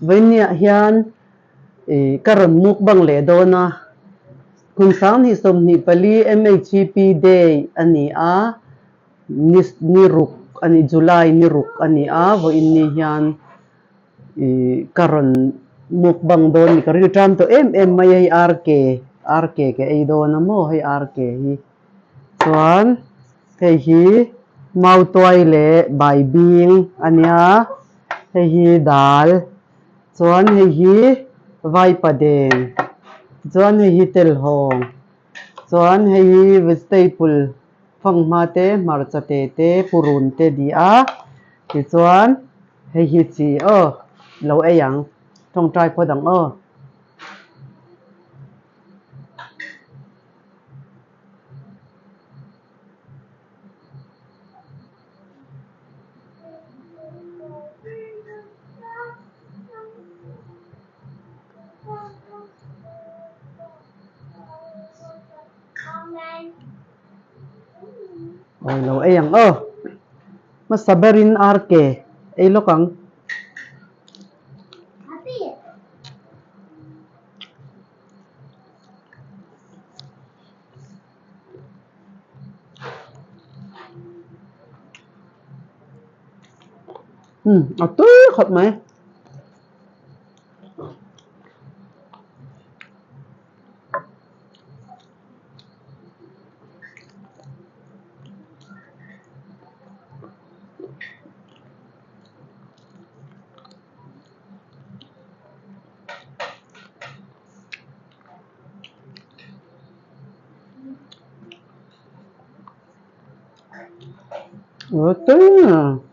với nia hiền karon mukbang le do na kung sang ni som ni pali MHP day ani a ni ruk ani July ni ruk ani a vo in ni hian karon mukbang do ni kari tram to mai ai RK ke ei do na mo hei RK hi chuan hei hi mau toy le bai bing ania hei hi dal chuan hei hi vai padeng chuan hei hi tel hong chuan hei hi vegetable phangma te marcha te purun te di a ti chuan hei hi chi lo eyang trong trai phodang lo eyang masabarin RK ei lokang atuy khot mai atuy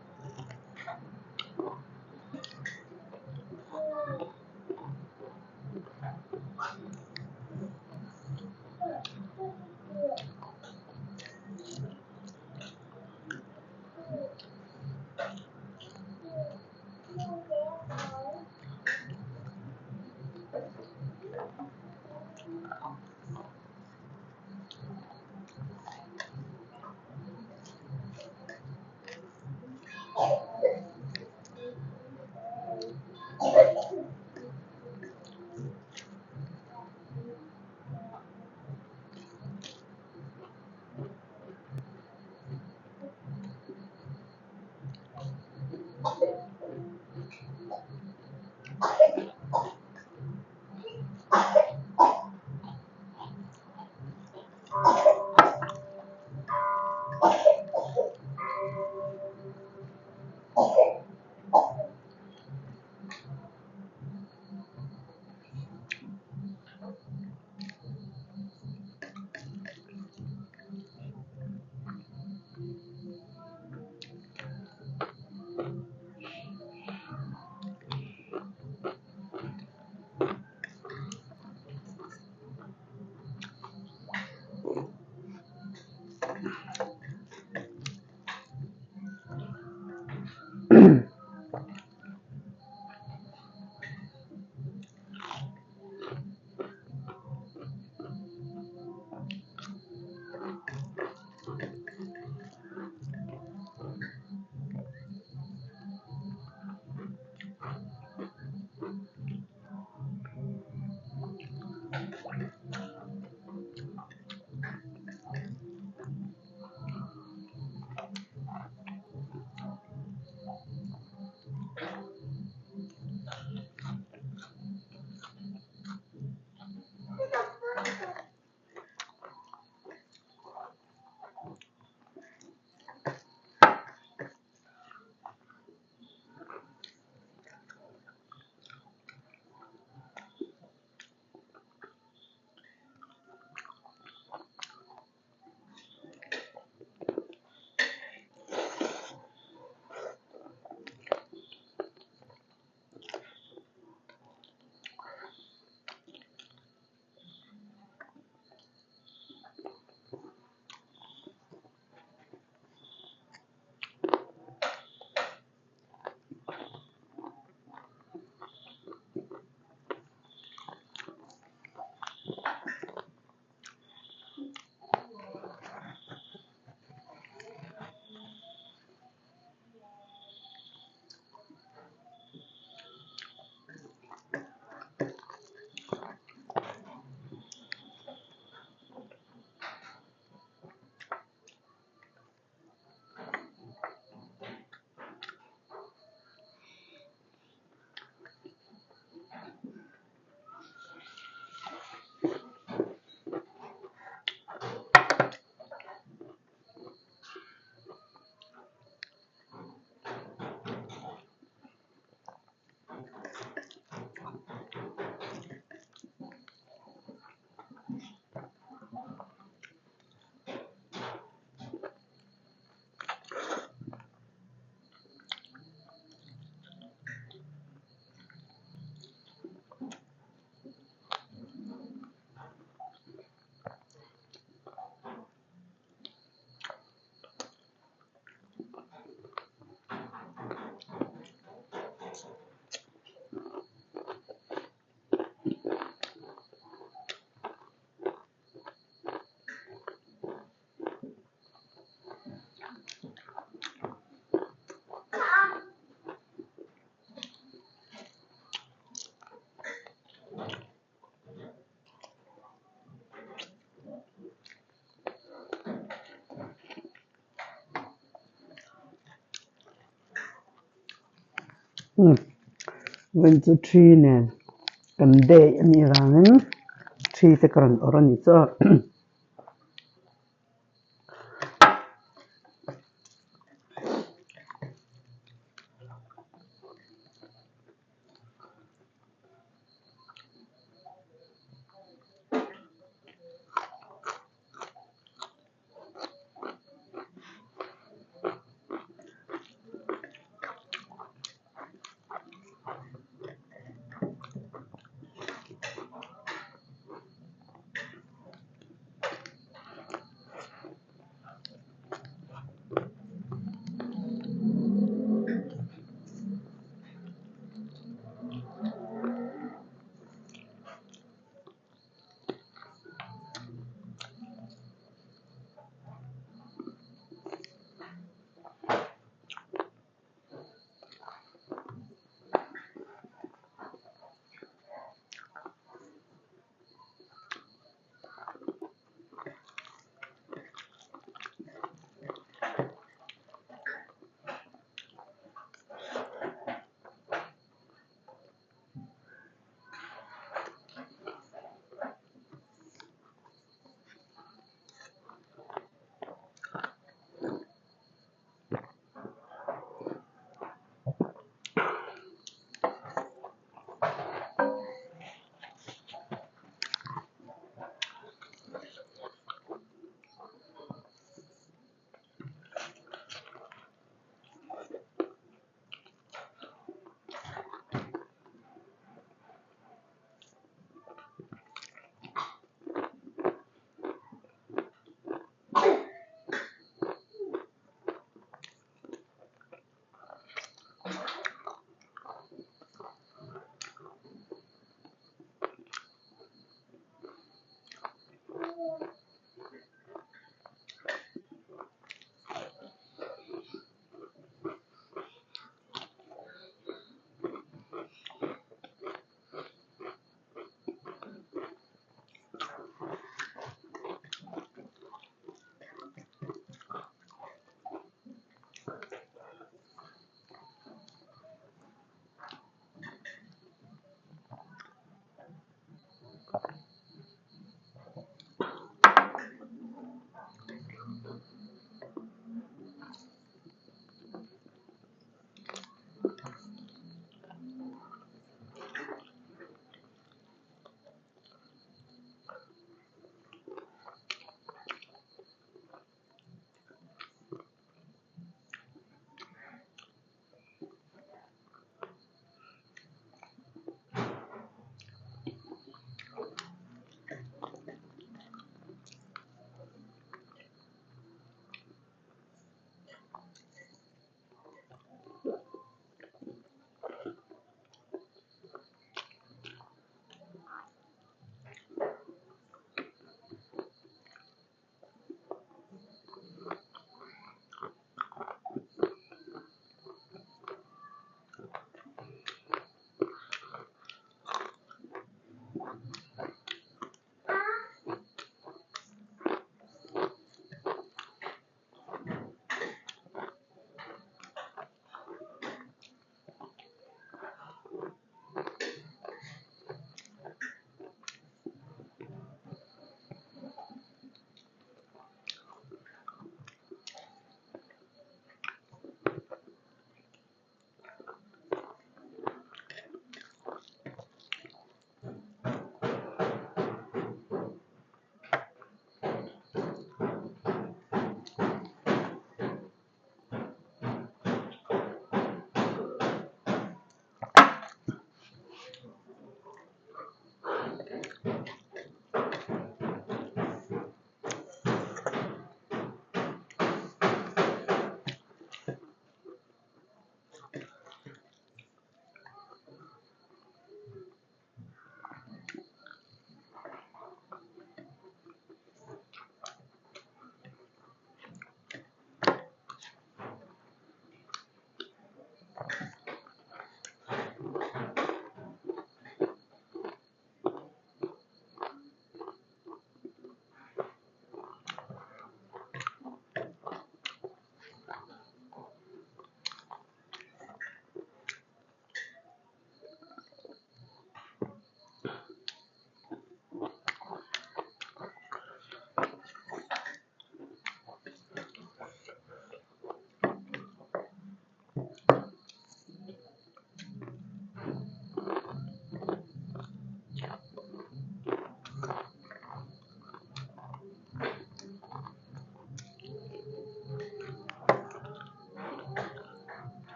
Hmm. When to tree ne kan day ani rangin tree te karan oran ni so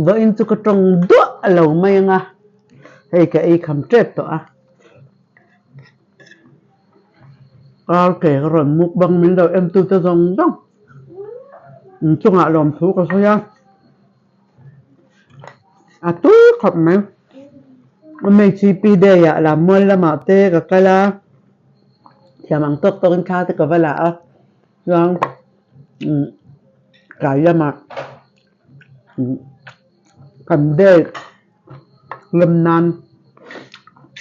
vợ in chu ka trong đũa lâu mai nga hay cái ấy khăm chết to à ok rồi mục bằng mình đâu em tu cho dòng dòng chung hạ lòng thú có sao ya à tú khập mày mày chỉ pi đây à làm mồi là mà tê cái là thì mang tốt tốt khá thì cái là rằng cái là mà cầm đây lâm nan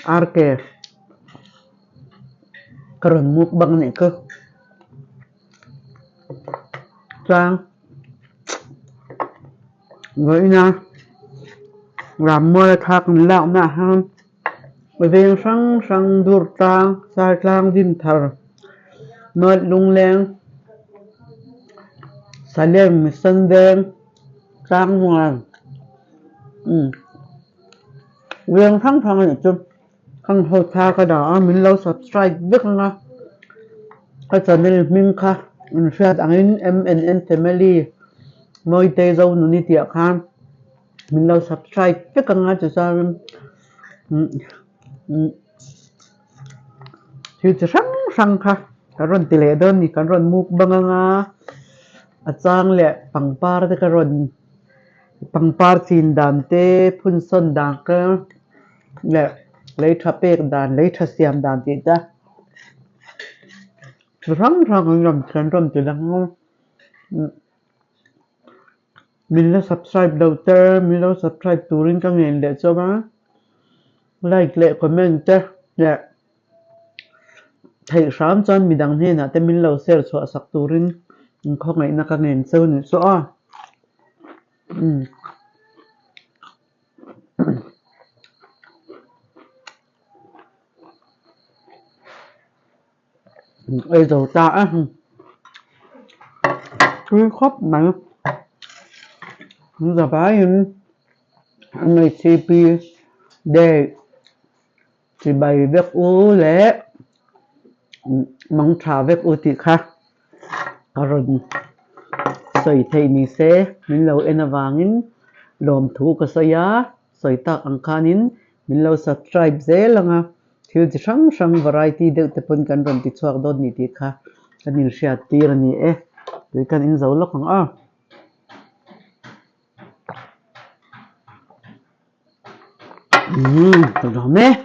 arke karon muk bang này cơ trang vậy nha làm mưa thạc lão nè ha bởi vì sang sang dur trang sai trang din thar mưa lung lên sai lên sân đen trang ngoan riêng thắng thằng này chung không hậu tha cái đó mình lâu subscribe biết không nào cái channel mình khác mình share anh MNN family mỗi day dâu nó đi tiệc ha mình lâu subscribe biết không nào cho sao thì sang sang khác cái run tỷ lệ đơn thì cái run mục bằng nga at sang lệ bằng par thì cái run bằng par xin đàn tê phun sơn đàn cơ lệ lấy tháp bạc đàn lấy tháp xiêm đàn thì ta răng răng răng răng răng từ lăng mình là subscribe đầu tiên mình là subscribe turin các ngành để cho má like lệ comment chứ dạ thầy sáng cho mình đăng hình là tên mình là share cho sắc turin không ngày nào các ngành sâu nữa số bây giờ ta cứ khóc mà giờ phải anh này CP để chỉ bày việc u lẽ mong trả việc u thì khác rồi sợi thầy ni se mình lâu en vangin lom thu ka saya sợi tak ang kanin mình lâu subscribe dễ langa thiếu chỉ sang sang variety được tập quân cần run tít chuak đốt ni tít kha kan in share tir ni tôi kan in dấu lốc hang tôi đó mẹ